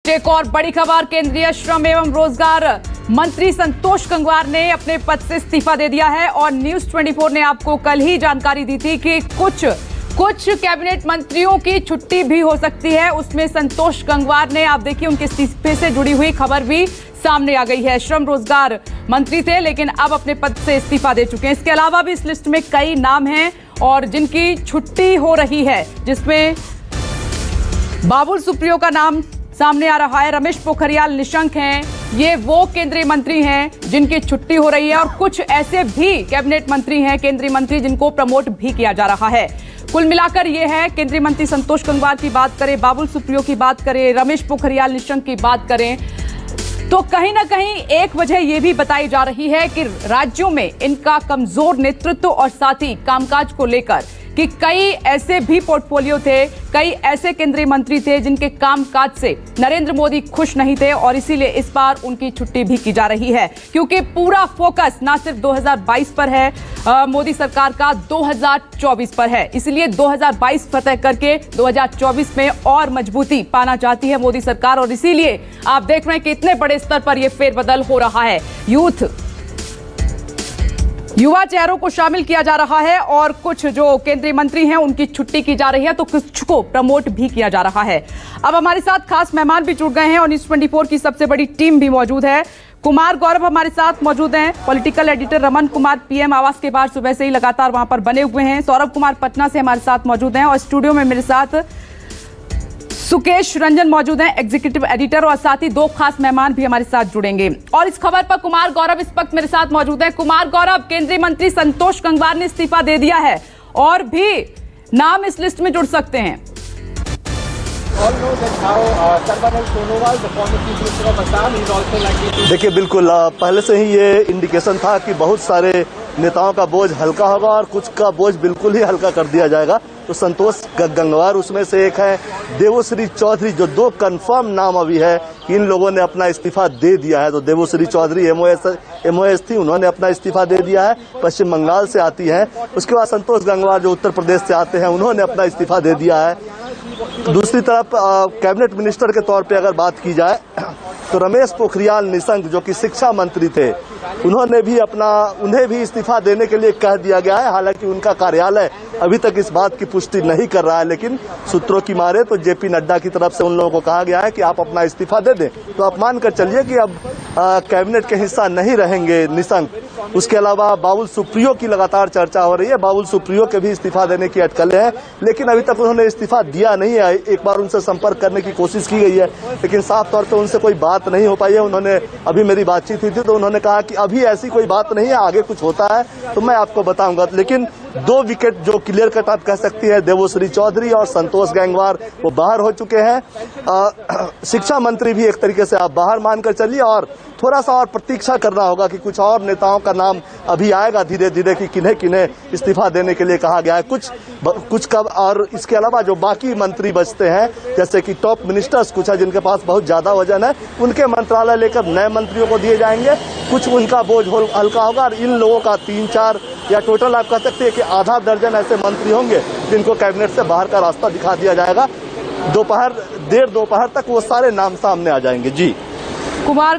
एक और बड़ी खबर, केंद्रीय श्रम एवं रोजगार मंत्री संतोष गंगवार ने अपने पद से इस्तीफा दे दिया है। और न्यूज 24 ने आपको कल ही जानकारी दी थी कि कुछ कैबिनेट मंत्रियों की छुट्टी भी हो सकती है। उसमें संतोष गंगवार ने, आप देखिए, उनके इस्तीफे से जुड़ी हुई खबर भी सामने आ गई है। श्रम रोजगार मंत्री थे लेकिन अब अपने पद से इस्तीफा दे चुके हैं। इसके अलावा भी इस लिस्ट में कई नाम हैं और जिनकी छुट्टी हो रही है, जिसमें बाबुल सुप्रियो का नाम सामने आ रहा है। रमेश पोखरियाल निशंक हैं, ये वो केंद्रीय मंत्री हैं जिनकी छुट्टी हो रही है। और कुछ ऐसे भी कैबिनेट मंत्री हैं, केंद्रीय मंत्री, जिनको प्रमोट भी किया जा रहा है। कुल मिलाकर ये है, केंद्रीय मंत्री संतोष गंगवार की बात करें, बाबुल सुप्रियो की बात करें, रमेश पोखरियाल निशंक की बात करें, तो कहीं ना कहीं एक वजह यह भी बताई जा रही है कि राज्यों में इनका कमजोर नेतृत्व और साथ ही कामकाज को लेकर कि कई ऐसे भी पोर्टफोलियो थे, कई ऐसे केंद्रीय मंत्री थे जिनके कामकाज से नरेंद्र मोदी खुश नहीं थे और इसीलिए इस बार उनकी छुट्टी भी की जा रही है। क्योंकि पूरा फोकस ना सिर्फ 2022 पर है, मोदी सरकार का 2024 पर है। इसलिए 2022 फतह करके 2024 में और मजबूती पाना चाहती है मोदी सरकार। और इसीलिए आप देख रहे हैं कि इतने बड़े स्तर पर यह फेरबदल हो रहा है। युवा चेहरों को शामिल किया जा रहा है और कुछ जो केंद्रीय मंत्री हैं उनकी छुट्टी की जा रही है, तो कुछ को प्रमोट भी किया जा रहा है। अब हमारे साथ खास मेहमान भी जुड़ गए हैं और न्यूज 24 की सबसे बड़ी टीम भी मौजूद है। कुमार गौरव हमारे साथ मौजूद हैं, political editor Raman Kumar PM आवास के बाहर सुबह से ही लगातार वहां पर बने हुए हैं। सौरभ कुमार पटना से हमारे साथ मौजूद हैं और स्टूडियो में मेरे साथ सुकेश रंजन मौजूद हैं, एग्जीक्यूटिव एडिटर, और साथ ही दो खास मेहमान भी हमारे साथ जुड़ेंगे। और इस खबर पर कुमार गौरव इस वक्त मेरे साथ मौजूद हैं। कुमार गौरव, केंद्रीय मंत्री संतोष गंगवार ने इस्तीफा दे दिया है और भी नाम इस लिस्ट में जुड़ सकते हैं। देखिए, बिल्कुल पहले से ही ये इंडिकेशन था कि बहुत सारे नेताओं का बोझ हल्का होगा और कुछ का बोझ बिल्कुल ही हल्का कर दिया जाएगा। तो संतोष गंगवार उसमें से एक है। देवश्री चौधरी, जो दो कंफर्म नाम अभी है, इन लोगों ने अपना इस्तीफा दे दिया है। तो देवश्री चौधरी एमओएस थी, उन्होंने अपना इस्तीफा दे दिया है, पश्चिम बंगाल से आती है। उसके बाद संतोष गंगवार जो उत्तर प्रदेश से आते हैं, उन्होंने अपना इस्तीफा दे दिया है। दूसरी तरफ कैबिनेट मिनिस्टर के तौर पे अगर बात की जाए तो रमेश पोखरियाल निशंक, जो कि शिक्षा मंत्री थे, उन्हें भी इस्तीफा देने के लिए कह दिया गया है। हालांकि उनका कार्यालय अभी तक इस बात की पुष्टि नहीं कर रहा है, लेकिन सूत्रों की मारे तो जेपी नड्डा की तरफ से उन लोगों को कहा गया है कि आप अपना इस्तीफा दे दें। तो आप मान कर चलिए कि अब कैबिनेट के हिस्सा नहीं रहेंगे निशंक। उसके अलावा बाबुल सुप्रियो की लगातार चर्चा हो रही है। बाबुल सुप्रियो के भी इस्तीफा देने की अटकलें हैं, लेकिन अभी तक उन्होंने इस्तीफा दिया नहीं है। एक बार उनसे संपर्क करने की कोशिश की गई है, लेकिन साफ तौर पर उनसे कोई बात नहीं हो पाई है। उन्होंने, अभी मेरी बातचीत हुई थी तो उन्होंने कहा कि अभी ऐसी कोई बात नहीं है, आगे कुछ होता है तो मैं आपको बताऊंगा। लेकिन दो विकेट जो क्लियर कट आप कह सकती है, देवश्री चौधरी और संतोष गंगवार, वो बाहर हो चुके हैं। शिक्षा मंत्री भी एक तरीके से आप बाहर मानकर चलिए और थोड़ा सा और प्रतीक्षा करना होगा कि कुछ और नेताओं का नाम अभी आएगा धीरे धीरे कि किन्हें किन्हें इस्तीफा देने के लिए कहा गया है, कुछ कब। और इसके अलावा जो बाकी मंत्री बचते हैं, जैसे कि टॉप मिनिस्टर्स कुछ है जिनके पास बहुत ज्यादा वजन है, उनके मंत्रालय लेकर नए मंत्रियों को दिए जाएंगे। कुछ उनका बोझ हल्का होगा और इन लोगों का 3-4 या टोटल आप कह सकते हैं कि आधा दर्जन ऐसे मंत्री होंगे जिनको कैबिनेट से बाहर का रास्ता दिखा दिया जाएगा। देर दोपहर तक वो सारे नाम सामने आ जाएंगे। जी कुमार